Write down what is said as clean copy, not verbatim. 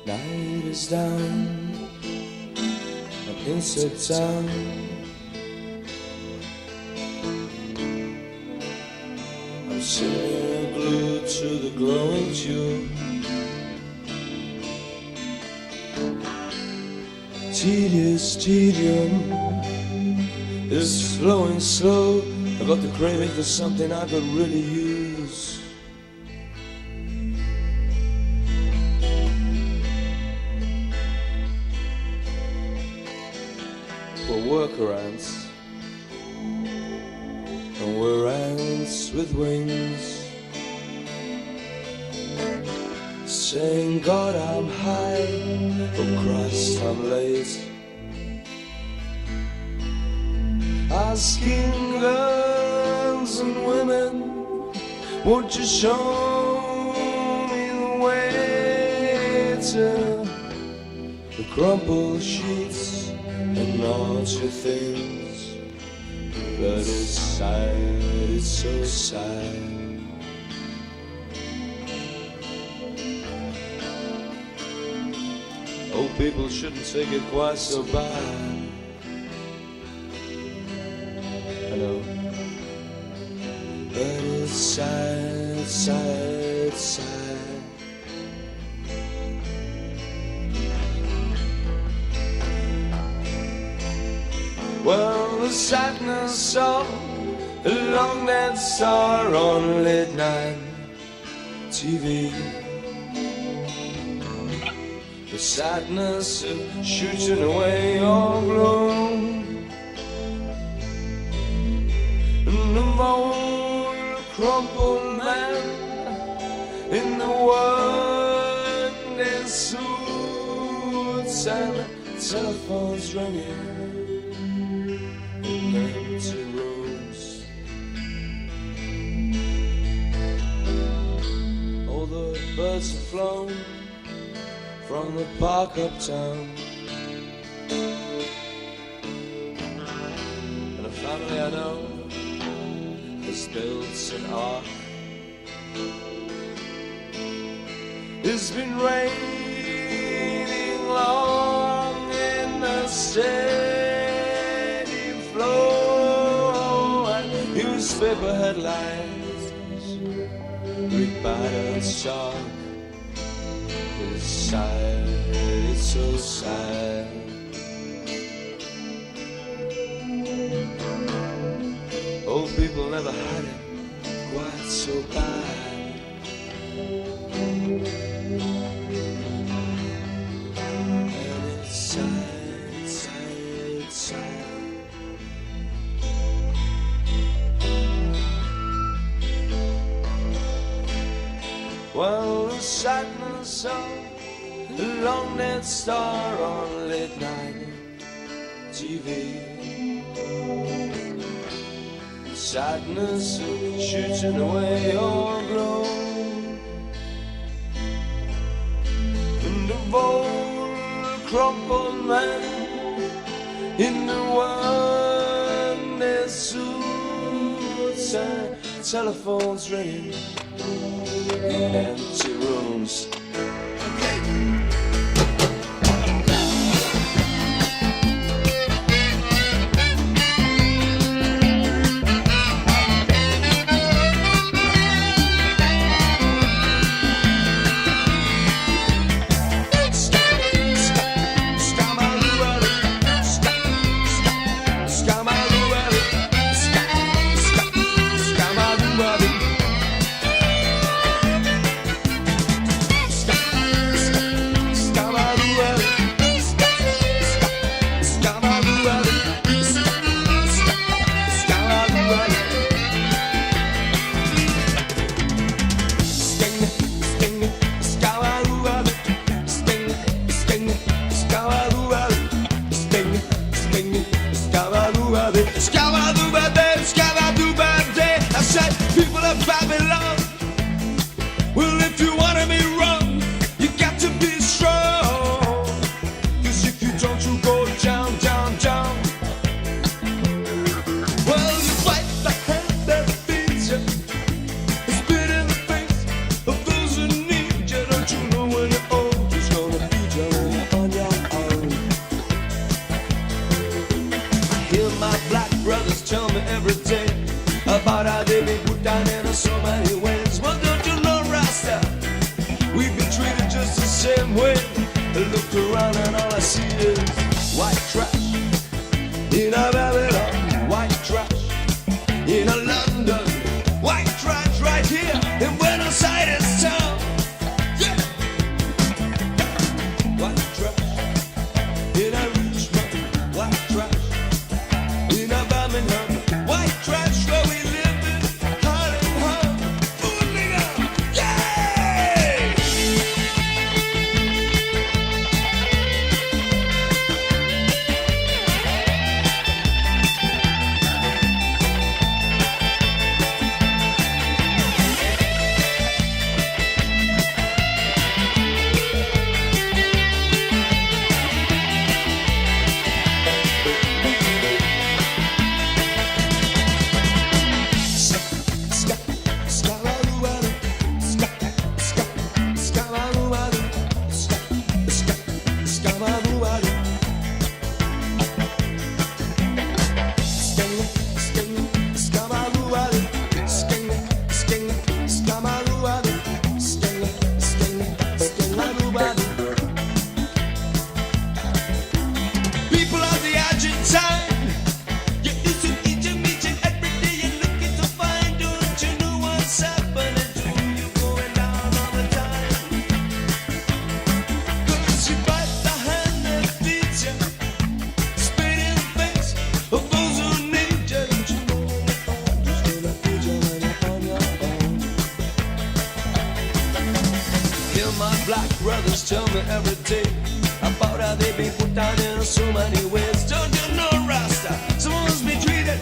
Night is down, I'm inside town. I'm sitting glued to the glowing tube. Tedious tedium is flowing slow. I got the craving for something I could really use. For workarounds, and we're ants with wings, saying God I'm high, oh Christ I'm late. Asking girls and women, won't you show me the way to the crumpled sheets and naughty things? But it's sad, it's so sad. Old people shouldn't take it quite so bad. I know, but it's sad, sad, sad. Well, the sadness of a long dead star on late night TV. The sadness of shooting away your gloom. And of old crumpled man in the working suits, and telephones ringing in empty rooms. All the birds have flown from the park uptown, and a family I know has built an ark. It's been raining long in the steady flow, and newspaper headlines read battered stock. It's sad, it's so sad. Old people never had it quite so bad. And it's sad, sad, sad. Well, the sadness of the long dead star on late night TV. The sadness of shooting away your glow. And of old crumpled man in the working suits, and telephones ringing in empty rooms. look around and all I see is white trash in a Babylon, white trash in a London, white trash right here in Buenos Aires town. Yeah. White trash in a Richmond, white trash in a Birmingham, white trash where we live in Harlem, Birmingham. Yay! People of the Argentine, you used to eat your meat every day and looking to find. Don't you know what's happening to you going down all the time? 'Cause you bite the hand that feeds you, spit in the face of those who need you. Don't you know when you're on, who's gonna feed you when you're on your own? Hear my black brothers tell me every day about how they been put down in so many ways. Don't you know, Rasta? Someone's been treated